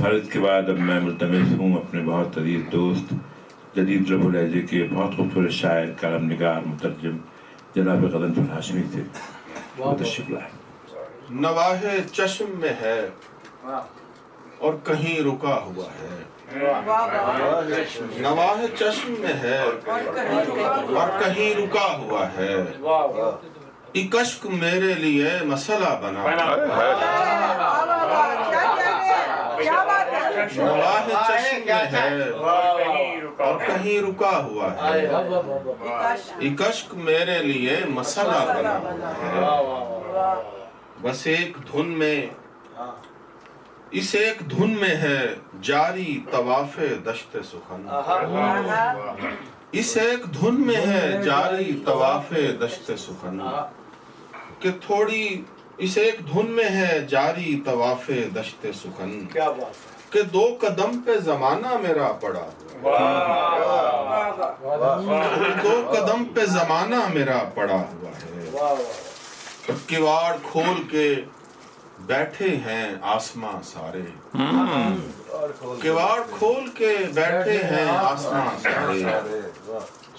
अर्ज के बाद अब मैं मुल्तमिस हूँ अपने बहुत अजीज दोस्त जदीद लफ्ज़ लहजे के बहुत खूबसूरत शायर कलम निगार मुतरजम जनाब गज़नफ़र हाशमी से तशरीफ़ लाए। नवाहे चश्म में है और कहीं रुका हुआ है, नवाहे चश्म में है और कहीं रुका हुआ है, इकश्क मेरे लिए मसला बना, नवाहे चश्म में है और कहीं रुका हुआ है, इकश्क मेरे लिए मसला बना है। बस एक धुन में इस एक धुन में है जारी तवाफ़े दश्ते सुखन, इस एक धुन में है जारी तवाफ़े दश्ते सुखन, कि थोड़ी इस एक धुन में है जारी तवाफ़े दश्ते सुखन, कि दो कदम पे ज़माना मेरा पड़ा हुआ है, दो कदम पे ज़माना मेरा पड़ा हुआ है, किवाड़ खोल के बैठे हैं आसमां सारे, किवाड़ खोल के बैठे हैं आसमां सारे,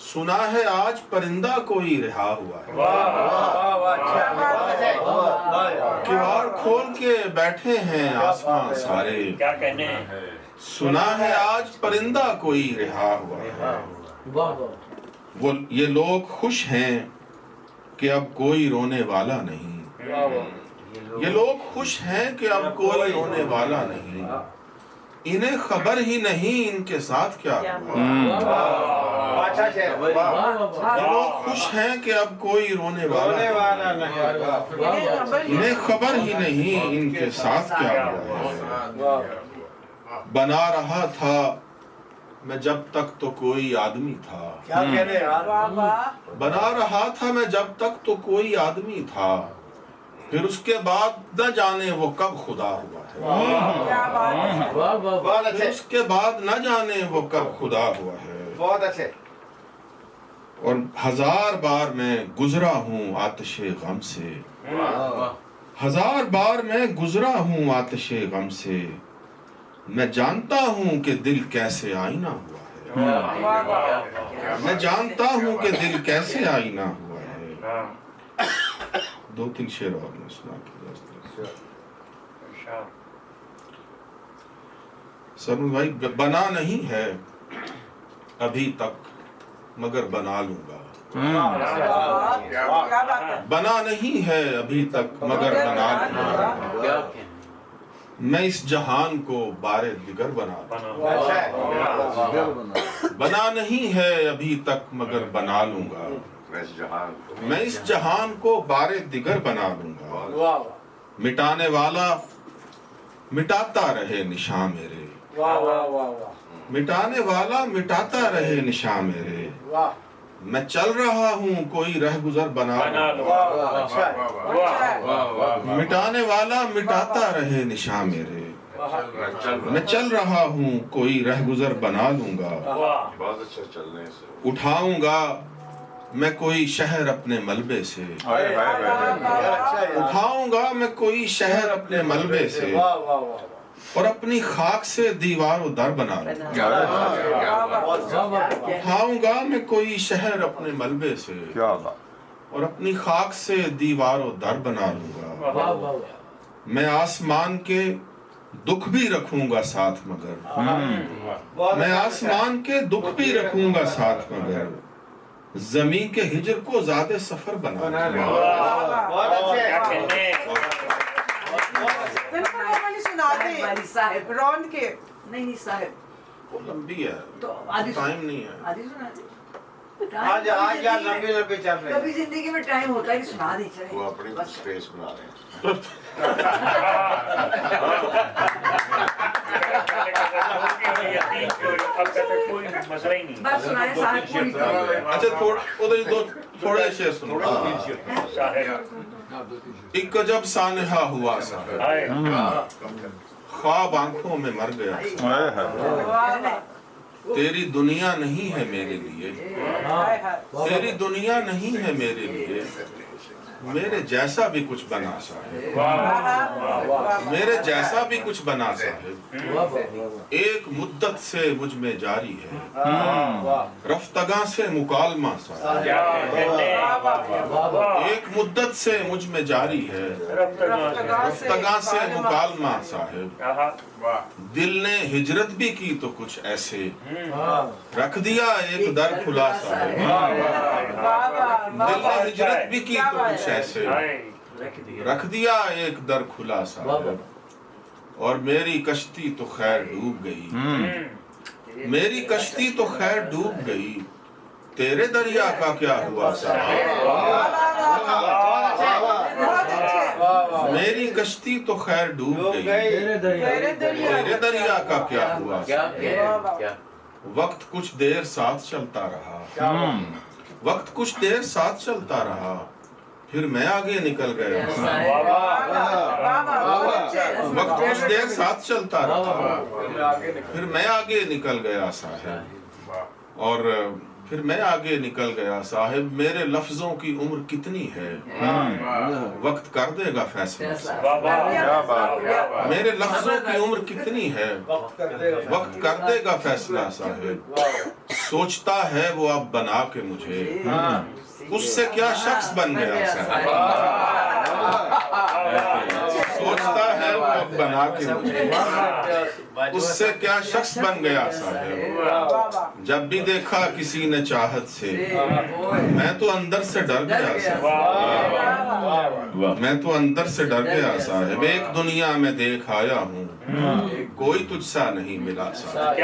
सुना है आज परिंदा कोई रिहा हुआ है, किवाड़ खोल के बैठे हैं आसमां सारे, क्या कहने, सुना है आज परिंदा कोई रिहा हुआ है। वो ये लोग खुश हैं कि अब कोई रोने वाला नहीं, ये लोग खुश हैं कि अब कोई रोने वाला नहीं, इन्हें खबर ही नहीं इनके साथ क्या हुआ। ये लोग खुश हैं कि अब कोई रोने वाला नहीं, इन्हें खबर ही नहीं इनके साथ क्या हुआ। बना रहा था मैं जब तक तो कोई आदमी था, क्या कह रहे यार, बना रहा था मैं जब तक तो कोई आदमी था, फिर उसके बाद न जाने वो कब खुदा हुआ है, फिर उसके बाद न जाने वो कब खुदा हुआ है। बहुत अच्छे। और हजार बार मैं गुजरा हूँ आतिशे गम से, हजार बार मैं गुजरा हूँ आतिशे गम से, मैं जानता हूँ कि दिल कैसे आईना हुआ है, मैं जानता हूँ कि दिल कैसे आईना हुआ है। दो तीन शेर और मैं सुना के सरमद भाई, बना नहीं है अभी तक मगर बना लूंगा, बना नहीं है अभी तक मगर बना लूंगा, मैं इस जहान को बारे दिगर बना लूंगा, बना नहीं है अभी तक मगर बना लूंगा, मैं इस जहान को बारे दिगर बना लूंगा, मिटाने वाला मिटाता रहे निशान मेरे, मिटाने वाला मिटाता रहे निशान मेरे, मैं चल रहा हूँ कोई रहगुजर बना लूंगा, मिटाने वाला मिटाता रहे निशान मेरे, मैं चल रहा हूँ कोई रहगुजर बना लूंगा, उठाऊंगा मैं कोई शहर अपने मलबे से, उठाऊंगा मैं कोई शहर अपने मलबे से, और अपनी खाक से दीवारों दर बना लूंगा, उठाऊंगा मैं कोई शहर अपने मलबे से, और अपनी खाक से दीवारों दर बना लूंगा, मैं आसमान के दुख भी रखूंगा साथ मगर, मैं आसमान के दुख भी रखूंगा साथ मगर, जमीन के हिजर को ज़्यादा सफर बना रौन के नहीं साहब, वो लंबी है तो आधी टाइम नहीं है। आधी सुना दी। आज आज यार लंबी लंबी चल रही है। कभी जिंदगी में टाइम होता है कि सुना दी चले। वो अपनी बस। स्पेस बना रहे हैं। मसला ही नहीं। बस सुनाए साहब पूरी करो। अच्छा उधर दो थोड़े शेर सुनो। एक गजब सानहा हुआ सा, ख्वाब आंखों में मर गया, तेरी दुनिया नहीं है मेरे लिए, तेरी दुनिया नहीं है मेरे लिए, मेरे जैसा भी कुछ बना सा है, میرے جیسا بھی کچھ بنا صاحب، ایک مدت سے مجھ میں جاری ہے، رفتگاں سے مکالمہ صاحب، ایک مدت سے مجھ میں جاری ہے، رفتگاں سے مکالمہ صاحب، دل نے ہجرت بھی کی تو کچھ ایسے، رکھ دیا ایک در کھلا صاحب، دل نے ہجرت بھی کی تو کچھ ایسے، رکھ دیا ایک در کھلا صاحب، اور میری کشتی تو خیر ڈوب گئی، میری کشتی تو خیر ڈوب گئی، تیرے دریا کا کیا ہوا صاحب، میری کشتی تو خیر ڈوب گئی، تیرے دریا کا کیا ہوا صاحب، وقت کچھ دیر ساتھ چلتا رہا، وقت کچھ دیر ساتھ چلتا رہا، پھر میں آگے نکل گیا، وقت کچھ دیر ساتھ چلتا رہا، پھر میں آگے نکل گیا صاحب، اور پھر میں آگے نکل گیا صاحب، میرے لفظوں کی عمر کتنی ہے، وقت کر دے گا فیصلہ صاحب، میرے لفظوں کی عمر کتنی ہے، وقت کر دے گا فیصلہ صاحب، سوچتا ہے وہ اب بنا کے مجھے، اس سے کیا شخص بن گیا صاحب، سوچتا ہے وہ اب بنا کے مجھے، اس سے کیا شخص بن گیا صاحب، جب بھی دیکھا کسی نے چاہت سے، میں تو اندر سے ڈر گیا صاحب، میں تو اندر سے ڈر گیا صاحب، ایک دنیا میں دیکھ آیا ہوں، کوئی تجھ سا نہیں ملا صاحب۔